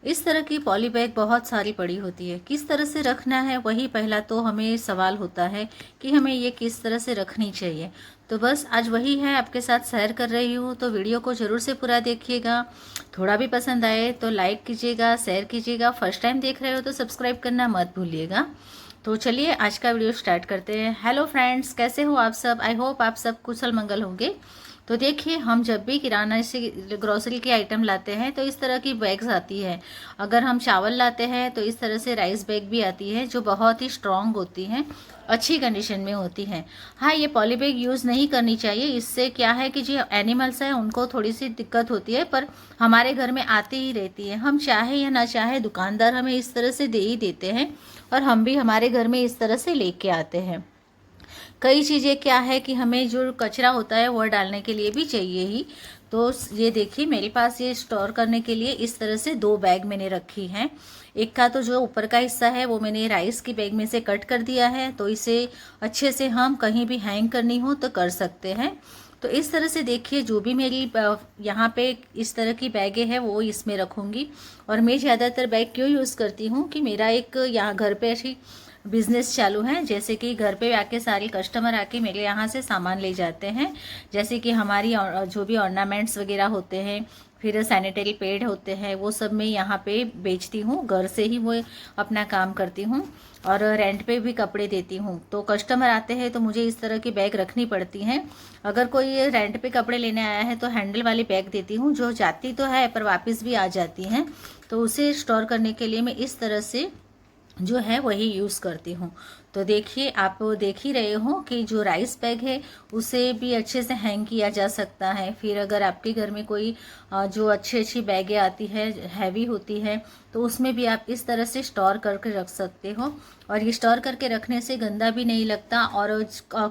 इस तरह की पॉली बैग बहुत सारी पड़ी होती है, किस तरह से रखना है वही पहला तो हमें सवाल होता है कि हमें ये किस तरह से रखनी चाहिए। तो बस आज वही है आपके साथ शेयर कर रही हूँ, तो वीडियो को ज़रूर से पूरा देखिएगा। थोड़ा भी पसंद आए तो लाइक कीजिएगा, शेयर कीजिएगा। फर्स्ट टाइम देख रहे हो तो सब्सक्राइब करना मत भूलिएगा। तो चलिए आज का वीडियो स्टार्ट करते हैं। हेलो फ्रेंड्स, कैसे हो आप सब? आई होप आप सब कुशल मंगल होंगे। तो देखिए, हम जब भी किराना से ग्रोसरी की आइटम लाते हैं तो इस तरह की बैग्स आती है। अगर हम चावल लाते हैं तो इस तरह से राइस बैग भी आती है जो बहुत ही स्ट्रॉन्ग होती हैं, अच्छी कंडीशन में होती हैं। हाँ, ये पॉली बैग यूज़ नहीं करनी चाहिए। इससे क्या है कि जो एनिमल्स हैं उनको थोड़ी सी दिक्कत होती है, पर हमारे घर में आती ही रहती है। हम चाहे या ना चाहे दुकानदार हमें इस तरह से दे ही देते हैं और हम भी हमारे घर में इस तरह से लेके आते हैं। कई चीज़ें क्या है कि हमें जो कचरा होता है वो डालने के लिए भी चाहिए ही। तो ये देखिए, मेरे पास ये स्टोर करने के लिए इस तरह से 2 बैग मैंने रखी हैं। एक का तो जो ऊपर का हिस्सा है वो मैंने राइस की बैग में से कट कर दिया है, तो इसे अच्छे से हम कहीं भी हैंग करनी हो तो कर सकते हैं। तो इस तरह से देखिए, जो भी मेरी यहाँ पे इस तरह की बैगें हैं वो इसमें रखूँगी। और मैं ज़्यादातर बैग क्यों यूज़ करती हूँ कि मेरा एक यहाँ घर पे ऐसी बिजनेस चालू है, जैसे कि घर पे आके सारे कस्टमर आके मेरे यहाँ से सामान ले जाते हैं। जैसे कि हमारी जो भी ऑर्नामेंट्स वगैरह होते हैं, फिर सैनिटरी पैड होते हैं, वो सब मैं यहाँ पे बेचती हूँ। घर से ही वो अपना काम करती हूँ और रेंट पे भी कपड़े देती हूँ। तो कस्टमर आते हैं तो मुझे इस तरह की बैग रखनी पड़ती हैं। अगर कोई रेंट पे कपड़े लेने आया है तो हैंडल वाली बैग देती हूँ, जो जाती तो है पर वापस भी आ जाती हैं। तो उसे स्टोर करने के लिए मैं इस तरह से जो है वही यूज़ करती हूँ। तो देखिए, आप देख ही रहे हो कि जो राइस बैग है उसे भी अच्छे से हैंग किया जा सकता है। फिर अगर आपके घर में कोई जो अच्छी अच्छी बैगें आती है, हैवी होती है, तो उसमें भी आप इस तरह से स्टोर करके रख सकते हो। और ये स्टोर करके रखने से गंदा भी नहीं लगता और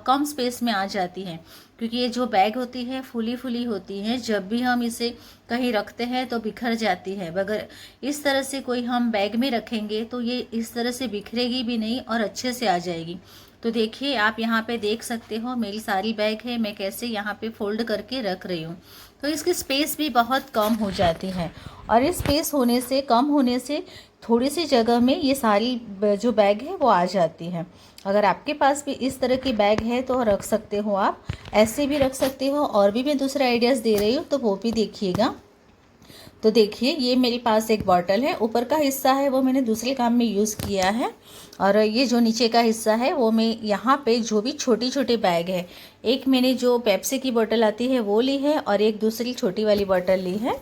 कम स्पेस में आ जाती है, क्योंकि ये जो बैग होती है फुली फुली होती है। जब भी हम इसे कहीं रखते हैं तो बिखर जाती है। अगर इस तरह से कोई हम बैग में रखेंगे तो ये इस तरह से बिखरेगी भी नहीं और अच्छे से आ जाएगी। तो देखिए, आप यहाँ पे देख सकते हो मेरी सारी बैग है, मैं कैसे यहाँ पे फोल्ड करके रख रही हूँ। तो इसकी स्पेस भी बहुत कम हो जाती है और इस स्पेस होने से, कम होने से थोड़ी सी जगह में ये सारी जो बैग है वो आ जाती है। अगर आपके पास भी इस तरह की बैग है तो रख सकते हो, आप ऐसे भी रख सकते हो। और भी मैं दूसरा आइडियाज़ दे रही हूँ तो वो भी देखिएगा। तो देखिए, ये मेरे पास एक बॉटल है। ऊपर का हिस्सा है वो मैंने दूसरे काम में यूज़ किया है और ये जो नीचे का हिस्सा है वो मैं यहाँ पे जो भी छोटी छोटी बैग है, एक मैंने जो पेप्सी की बोतल आती है वो ली है और एक दूसरी छोटी वाली बोतल ली है।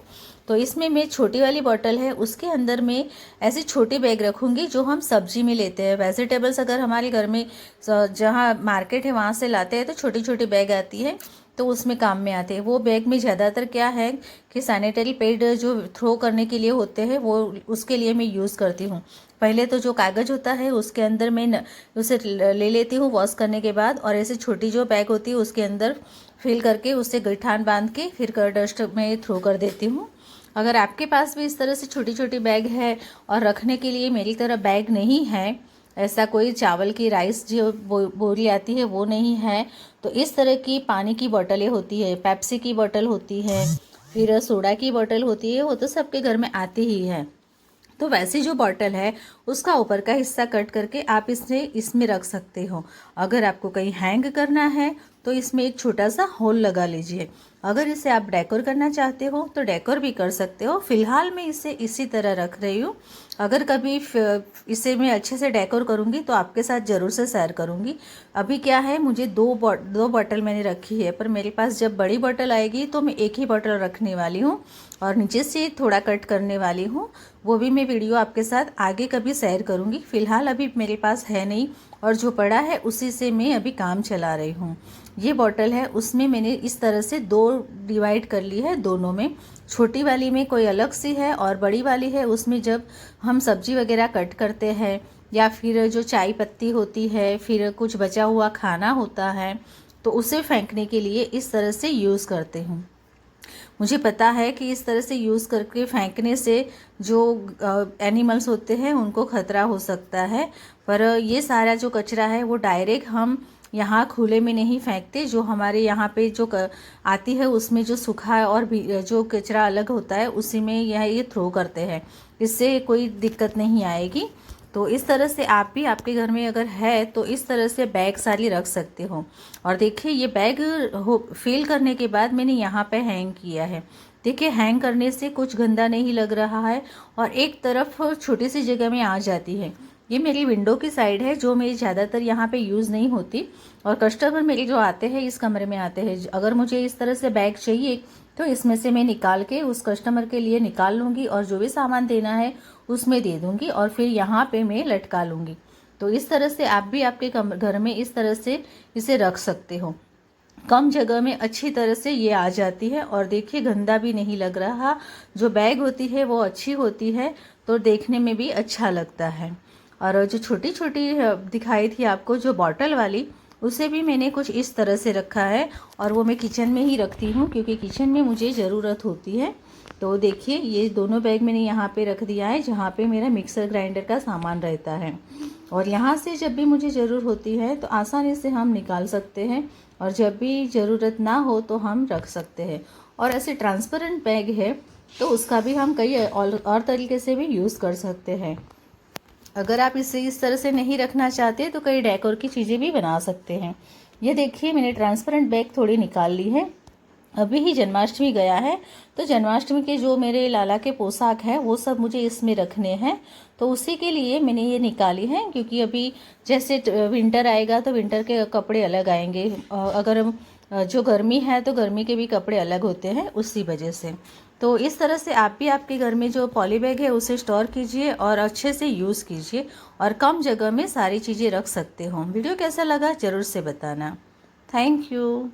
तो इसमें मैं छोटी वाली बोतल है उसके अंदर में ऐसी छोटी बैग रखूँगी जो हम सब्जी में लेते हैं। वेजिटेबल्स अगर हमारे घर में जहाँ मार्केट है वहाँ से लाते हैं तो छोटी छोटी बैग आती है, तो उसमें काम में आते हैं। वो बैग में ज़्यादातर क्या है कि सैनिटरी पैड जो थ्रो करने के लिए होते हैं वो उसके लिए मैं यूज़ करती हूँ। पहले तो जो कागज़ होता है उसके अंदर मैं उसे ले लेती हूँ वॉश करने के बाद, और ऐसे छोटी जो बैग होती है उसके अंदर फिल करके उससे गठान बांध के फिर डस्ट में थ्रो कर देती हूँ। अगर आपके पास भी इस तरह से छोटी छोटी बैग है और रखने के लिए मेरी तरह बैग नहीं है, ऐसा कोई चावल की राइस जो बोरी आती है वो नहीं है, तो इस तरह की पानी की बोतलें होती है, पेप्सी की बोतल होती है, फिर सोडा की बोतल होती है, वो तो सबके घर में आती ही है। तो वैसी जो बॉटल है उसका ऊपर का हिस्सा कट करके आप इसे इसमें रख सकते हो। अगर आपको कहीं हैंग करना है तो इसमें एक छोटा सा होल लगा लीजिए। अगर इसे आप डेकोर करना चाहते हो तो डेकोर भी कर सकते हो। फिलहाल मैं इसे इसी तरह रख रही हूँ। अगर कभी इसे मैं अच्छे से डेकोर करूँगी तो आपके साथ ज़रूर से शेयर करूँगी। अभी क्या है, मुझे दो बॉटल मैंने रखी है, पर मेरे पास जब बड़ी बॉटल आएगी तो मैं एक ही बॉटल रखने वाली हूँ और नीचे से थोड़ा कट करने वाली हूँ। वो भी मैं वीडियो आपके साथ आगे कभी शेयर करूँगी। फ़िलहाल अभी मेरे पास है नहीं और जो पड़ा है उसी से मैं अभी काम चला रही हूँ। ये बॉटल है, उसमें मैंने इस तरह से 2 डिवाइड कर ली है। दोनों में, छोटी वाली में कोई अलग सी है और बड़ी वाली है उसमें जब हम सब्जी वगैरह कट करते हैं या फिर जो चाय पत्ती होती है, फिर कुछ बचा हुआ खाना होता है, तो उसे फेंकने के लिए इस तरह से यूज़ करते हूँ। मुझे पता है कि इस तरह से यूज़ करके फेंकने से जो एनिमल्स होते हैं उनको ख़तरा हो सकता है, पर ये सारा जो कचरा है वो डायरेक्ट हम यहाँ खुले में नहीं फेंकते। जो हमारे यहाँ पे जो आती है उसमें जो सूखा और जो कचरा अलग होता है उसी में ये थ्रो करते हैं। इससे कोई दिक्कत नहीं आएगी। तो इस तरह से आप भी आपके घर में अगर है तो इस तरह से बैग सारी रख सकते हो। और देखिए ये बैग फिल करने के बाद मैंने यहाँ पे हैंग किया है। देखिए हैंग करने से कुछ गंदा नहीं लग रहा है और एक तरफ छोटी सी जगह में आ जाती है। ये मेरी विंडो की साइड है जो मेरी ज़्यादातर यहाँ पे यूज़ नहीं होती। और कस्टमर मेरे जो आते हैं इस कमरे में आते हैं, अगर मुझे इस तरह से बैग चाहिए तो इसमें से मैं निकाल के उस कस्टमर के लिए निकाल लूँगी और जो भी सामान देना है उसमें दे दूँगी और फिर यहाँ पे मैं लटका लूँगी। तो इस तरह से आप भी आपके घर में इस तरह से इसे रख सकते हो। कम जगह में अच्छी तरह से ये आ जाती है और देखिए गंदा भी नहीं लग रहा। जो बैग होती है वो अच्छी होती है तो देखने में भी अच्छा लगता है। और जो छोटी छोटी दिखाई थी आपको जो बॉटल वाली, उसे भी मैंने कुछ इस तरह से रखा है और वो मैं किचन में ही रखती हूँ क्योंकि किचन में मुझे ज़रूरत होती है। तो देखिए ये दोनों बैग मैंने यहाँ पे रख दिया है जहाँ पे मेरा मिक्सर ग्राइंडर का सामान रहता है। और यहाँ से जब भी मुझे ज़रूरत होती है तो आसानी से हम निकाल सकते हैं और जब भी ज़रूरत ना हो तो हम रख सकते हैं। और ऐसे ट्रांसपेरेंट बैग है तो उसका भी हम कई और तरीके से भी यूज़ कर सकते हैं। अगर आप इसे इस तरह से नहीं रखना चाहते तो कई डेकोर की चीज़ें भी बना सकते हैं। ये देखिए मैंने ट्रांसपेरेंट बैग थोड़ी निकाल ली है। अभी ही जन्माष्टमी गया है तो जन्माष्टमी के जो मेरे लाला के पोशाक हैं वो सब मुझे इसमें रखने हैं। तो उसी के लिए मैंने ये निकाली है क्योंकि अभी जैसे विंटर आएगा तो विंटर के कपड़े अलग आएंगे। अगर जो गर्मी है तो गर्मी के भी कपड़े अलग होते हैं उसी वजह से। तो इस तरह से आप भी आपके घर में जो पॉली बैग है उसे स्टोर कीजिए और अच्छे से यूज़ कीजिए और कम जगह में सारी चीज़ें रख सकते हो। वीडियो कैसा लगा ज़रूर से बताना। Thank you.